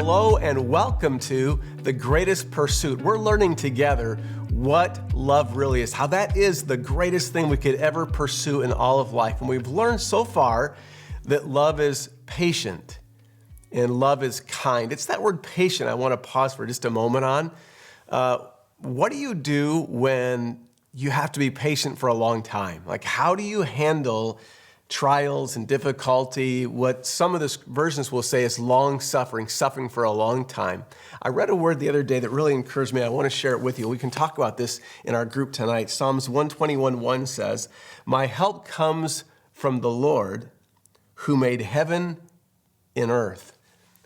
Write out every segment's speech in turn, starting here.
Hello and welcome to The Greatest Pursuit. We're learning together what love really is, how that is the greatest thing we could ever pursue in all of life. And we've learned so far that love is patient and love is kind. It's that word patient I want to pause for just a moment on. What do you do when you have to be patient for a long time? Like, how do you handle trials and difficulty, what some of the versions will say is long suffering, suffering for a long time? I read a word the other day that really encouraged me. I want to share it with you. We can talk about this in our group tonight. Psalms 121:1 says, "My help comes from the Lord who made heaven and earth."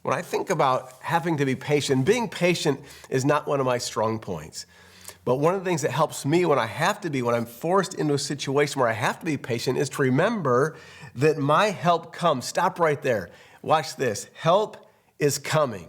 When I think about having to be patient, being patient is not one of my strong points. But one of the things that helps me when I'm forced into a situation where I have to be patient, is to remember that my help comes. Stop right there. Watch this. Help is coming.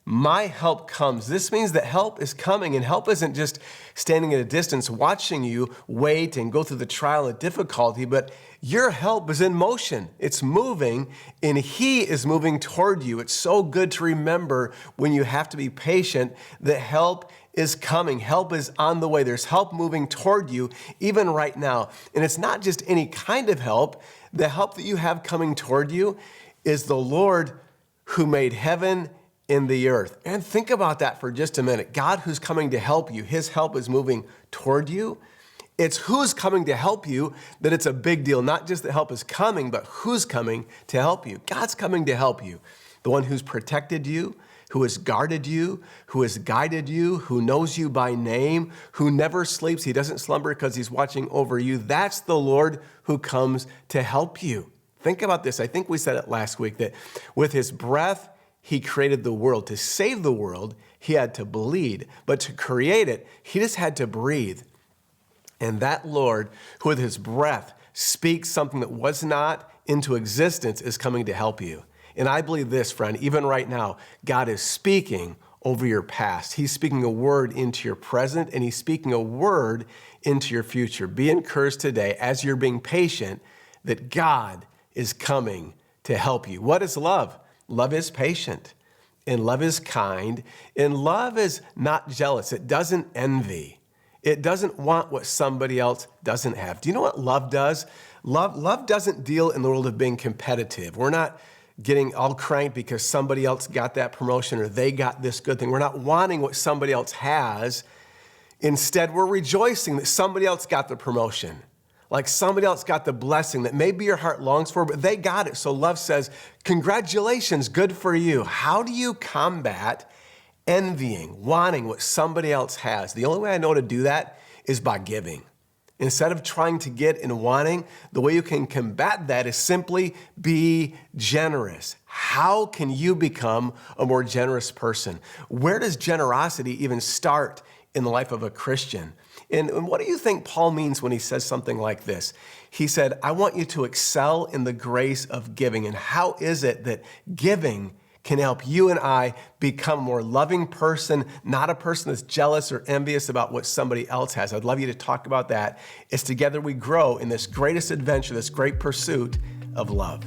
My help comes. This means that help is coming, and help isn't just standing at a distance watching you wait and go through the trial and difficulty, but your help is in motion. It's moving, and He is moving toward you. It's so good to remember when you have to be patient that help is coming. Help is on the way. There's help moving toward you even right now. And it's not just any kind of help. The help that you have coming toward you is the Lord who made heaven and the earth. And think about that for just a minute. God who's coming to help you, His help is moving toward you. It's who's coming to help you that it's a big deal. Not just that help is coming, but who's coming to help you. God's coming to help you. The one who's protected you, who has guarded you, who has guided you, who knows you by name, who never sleeps. He doesn't slumber because He's watching over you. That's the Lord who comes to help you. Think about this. I think we said it last week that with His breath, He created the world. To save the world, He had to bleed. But to create it, He just had to breathe. And that Lord, who with His breath speaks something that was not into existence, is coming to help you. And I believe this, friend, even right now, God is speaking over your past. He's speaking a word into your present, and He's speaking a word into your future. Be encouraged today, as you're being patient, that God is coming to help you. What is love? Love is patient, and love is kind, and love is not jealous. It doesn't envy. It doesn't want what somebody else doesn't have. Do you know what love does? Love doesn't deal in the world of being competitive. We're not getting all cranked because somebody else got that promotion or they got this good thing. We're not wanting what somebody else has. Instead, we're rejoicing that somebody else got the promotion. Like somebody else got the blessing that maybe your heart longs for, but they got it. So love says, congratulations, good for you. How do you combat envying, wanting what somebody else has? The only way I know to do that is by giving. Instead of trying to get and wanting, the way you can combat that is simply be generous. How can you become a more generous person? Where does generosity even start in the life of a Christian? And what do you think Paul means when he says something like this? He said, I want you to excel in the grace of giving. And how is it that giving can help you and I become a more loving person, not a person that's jealous or envious about what somebody else has? I'd love you to talk about that as together we grow in this greatest adventure, this great pursuit of love.